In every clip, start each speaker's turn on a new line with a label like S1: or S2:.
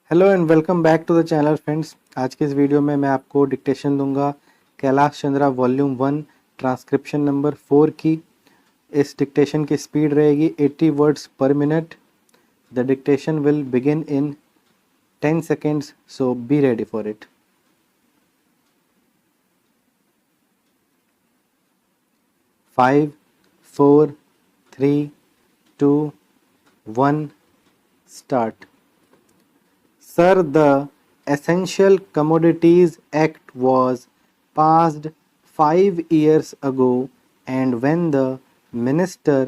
S1: Hello and welcome back to the channel friends. आज के इस वीडियो में मैं आपको डिक्टेशन दूंगा Kailash Chandra volume 1 transcription number 4 की। इस डिक्टेशन की स्पीड रहेगी 80 वर्ड्स पर minute. The dictation will begin in 10 seconds, so be ready for it. 5, 4, 3, 2, 1, start. Sir, the Essential Commodities Act was passed 5 years ago, and when the minister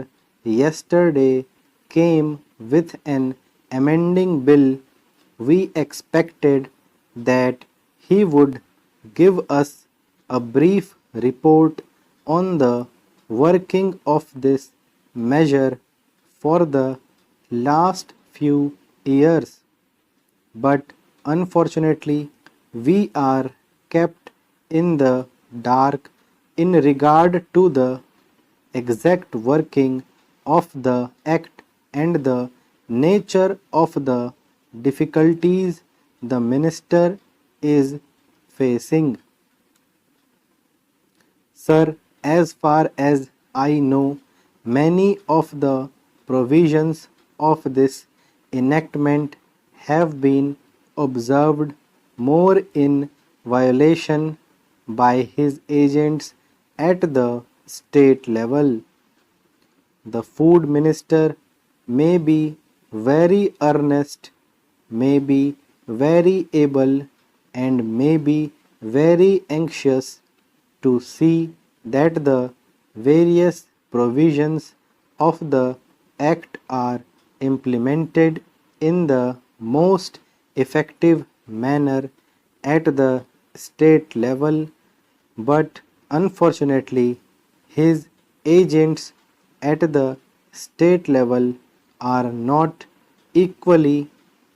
S1: yesterday came with an amending bill, we expected that he would give us a brief report on the working of this measure for the last few years. But unfortunately, we are kept in the dark in regard to the exact working of the act and the nature of the difficulties the minister is facing. Sir, as far as I know, many of the provisions of this enactment have been observed more in violation by his agents at the state level. The food minister may be very earnest, may be very able, and may be very anxious to see that the various provisions of the Act are implemented in the most effective manner at the state level, but unfortunately, his agents at the state level are not equally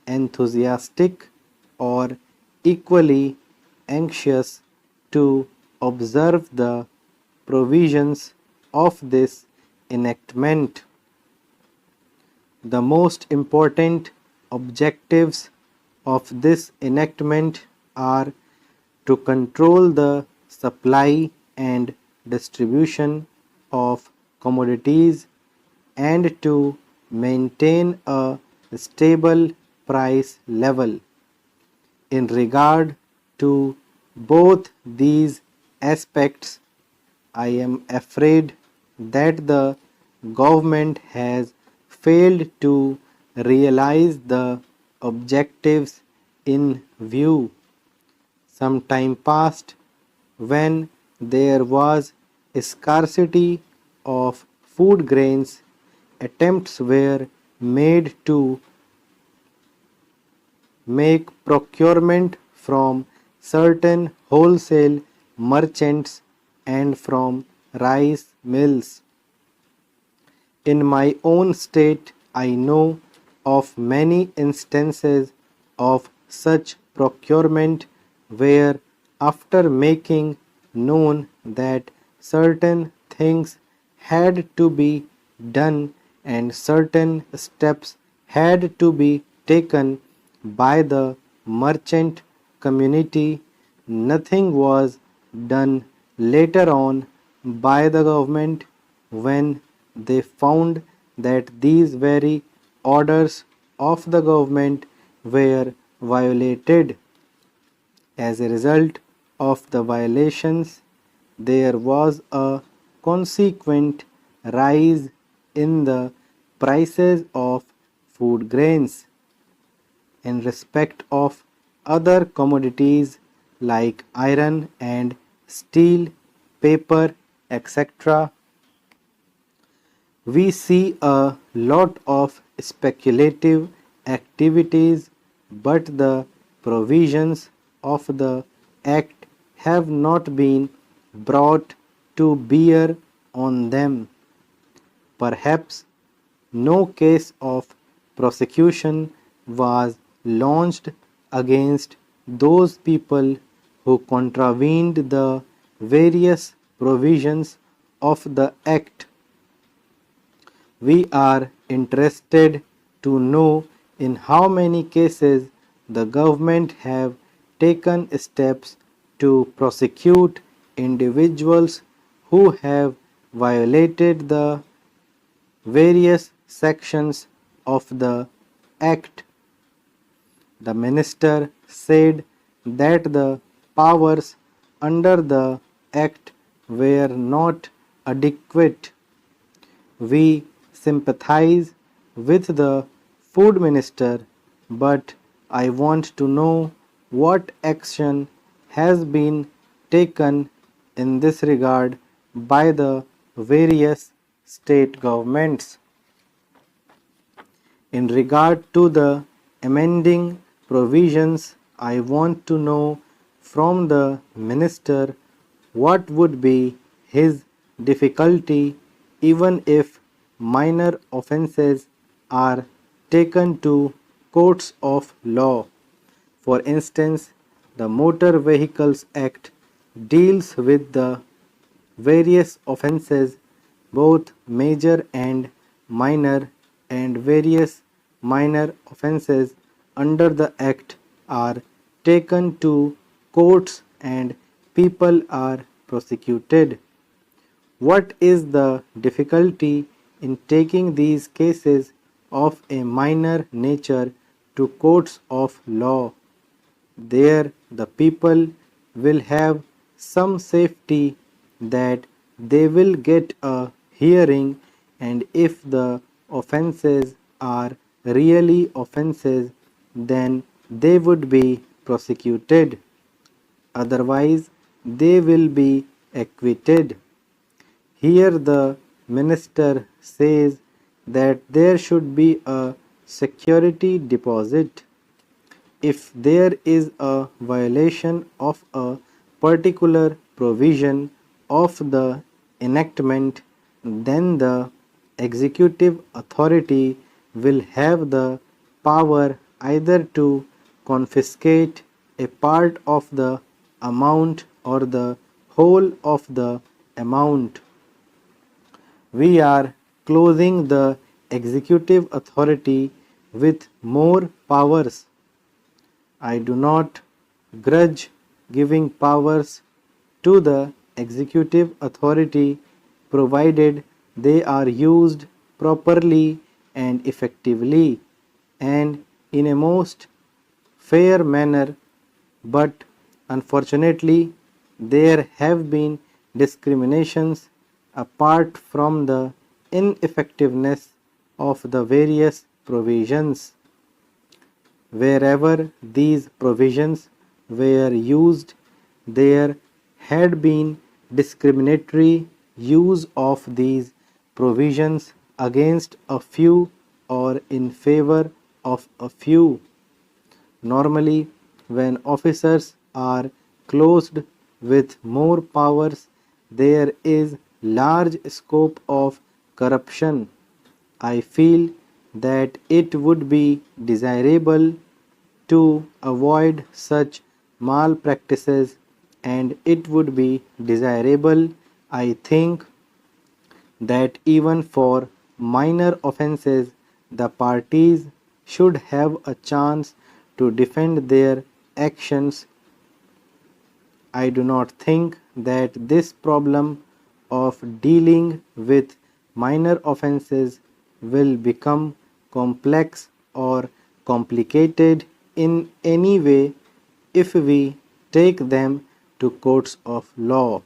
S1: enthusiastic or equally anxious to observe the provisions of this enactment. The most important objectives of this enactment are to control the supply and distribution of commodities and to maintain a stable price level. In regard to both these aspects, I am afraid that the government has failed to realize the objectives in view. Some time passed when there was scarcity of food grains. Attempts were made to make procurement from certain wholesale merchants and from rice mills. In my own state, I know of many instances of such procurement where, after making known that certain things had to be done and certain steps had to be taken by the merchant community, nothing was done later on by the government when they found that these very orders of the government were violated. As a result of the violations, there was a consequent rise in the prices of food grains. In respect of other commodities like iron and steel, paper, etc., we see a lot of speculative activities, but the provisions of the Act have not been brought to bear on them. Perhaps no case of prosecution was launched against those people who contravened the various provisions of the Act. We are interested to know in how many cases the government have taken steps to prosecute individuals who have violated the various sections of the Act. The minister said that the powers under the Act were not adequate. We sympathize with the food minister, but I want to know what action has been taken in this regard by the various state governments. In regard to the amending provisions, I want to know from the minister what would be his difficulty even if minor offences are taken to courts of law. For instance, the Motor Vehicles Act deals with the various offences, both major and minor, and various minor offences under the Act are taken to courts and people are prosecuted. What is the difficulty in taking these cases of a minor nature to courts of law? There the people will have some safety that they will get a hearing, and if the offences are really offences, then they would be prosecuted. Otherwise, they will be acquitted. Here the minister says that there should be a security deposit. If there is a violation of a particular provision of the enactment, then the executive authority will have the power either to confiscate a part of the amount or the whole of the amount. We are closing the executive authority with more powers. I do not grudge giving powers to the executive authority provided they are used properly and effectively and in a most fair manner, but unfortunately there have been discriminations apart from the ineffectiveness of the various provisions. Wherever these provisions were used, there had been discriminatory use of these provisions against a few or in favor of a few. Normally, when officers are closed with more powers, there is large scope of corruption. I feel that it would be desirable to avoid such malpractices, and it would be desirable, I think, that even for minor offences the parties should have a chance to defend their actions. I do not think that this problem of dealing with minor offences will become complex or complicated in any way if we take them to courts of law.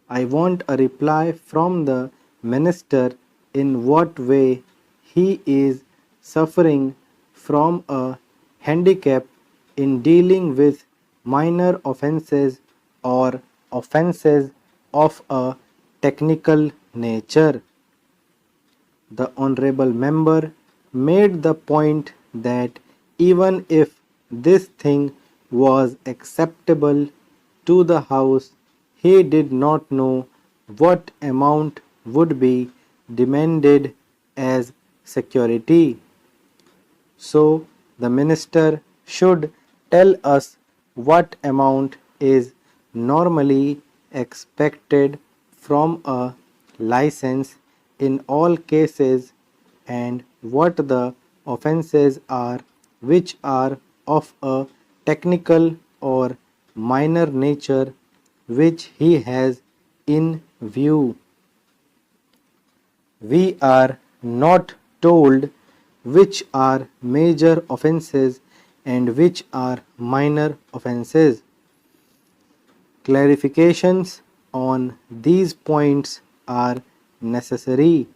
S1: I want a reply from the minister in what way he is suffering from a handicap in dealing with minor offences or offences of a technical nature. The honorable member made the point that even if this thing was acceptable to the House, he did not know what amount would be demanded as security. So the minister should tell us what amount is normally expected from a license in all cases and what the offences are which are of a technical or minor nature which he has in view. We are not told which are major offenses and which are minor offenses. Clarifications on these points are necessary.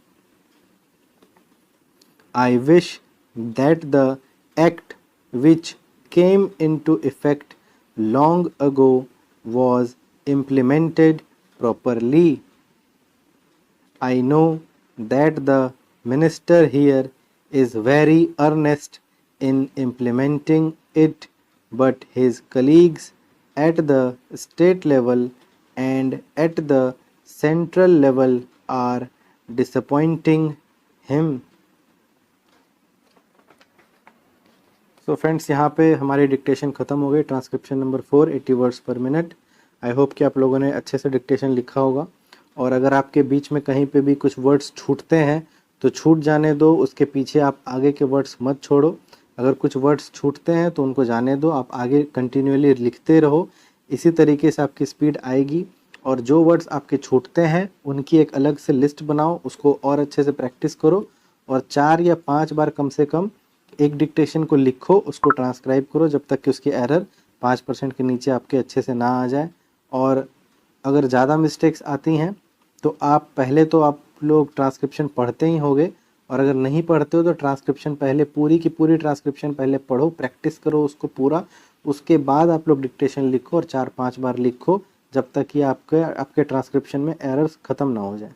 S1: I wish that the act which came into effect long ago was implemented properly. I know that the minister here is very earnest in implementing it, but his colleagues at the state level and at the central level are disappointing him. So friends, यहाँ पे हमारी dictation ख़त्म हो गई। Transcription number 4, 80 words पर minute. I hope कि आप लोगों ने अच्छे से डिक्टेशन लिखा होगा। और अगर आपके बीच में कहीं पे भी कुछ वर्ड्स छूटते हैं तो छूट जाने दो, उसके पीछे आप आगे के वर्ड्स मत छोड़ो। अगर कुछ वर्ड्स छूटते हैं तो उनको जाने दो, आप आगे कंटिन्यूअली लिखते रहो। इसी तरीके से आपकी स्पीड आएगी। और जो वर्ड्स आपके छूटते हैं उनकी एक अलग से लिस्ट बनाओ, उसको और अच्छे से प्रैक्टिस करो और 4 या 5 बार कम से कम एक डिक्टेशन को लिखो, उसको ट्रांसक्राइब करो जब तक कि उसकी एरर 5% के नीचे आपके अच्छे से ना आ जाए। और अगर ज़्यादा मिस्टेक्स आती हैं तो आप लोग ट्रांसक्रिप्शन पढ़ते ही होंगे, और अगर नहीं पढ़ते हो तो ट्रांसक्रिप्शन पहले पूरी की पूरी ट्रांसक्रिप्शन पहले पढ़ो, प्रैक्टिस करो उसको पूरा। उसके बाद आप लोग डिक्टेशन लिखो और 4-5 बार लिखो जब तक कि आपके ट्रांसक्रिप्शन में एरर्स ख़त्म ना हो जाए।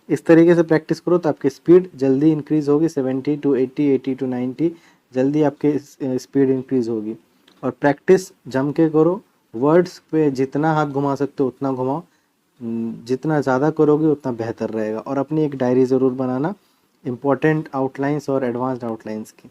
S1: इस तरीके से प्रैक्टिस करो तो आपकी स्पीड जल्दी इंक्रीज़ होगी। 70 to 80, 80 to 90 जल्दी आपकी स्पीड इंक्रीज़ होगी। और प्रैक्टिस जम के करो। वर्ड्स पे जितना हाथ घुमा सकते हो उतना घुमाओ, जितना ज़्यादा करोगे उतना बेहतर रहेगा। और अपनी एक डायरी ज़रूर बनाना इम्पोर्टेंट आउटलाइंस और एडवांस्ड आउटलाइंस की।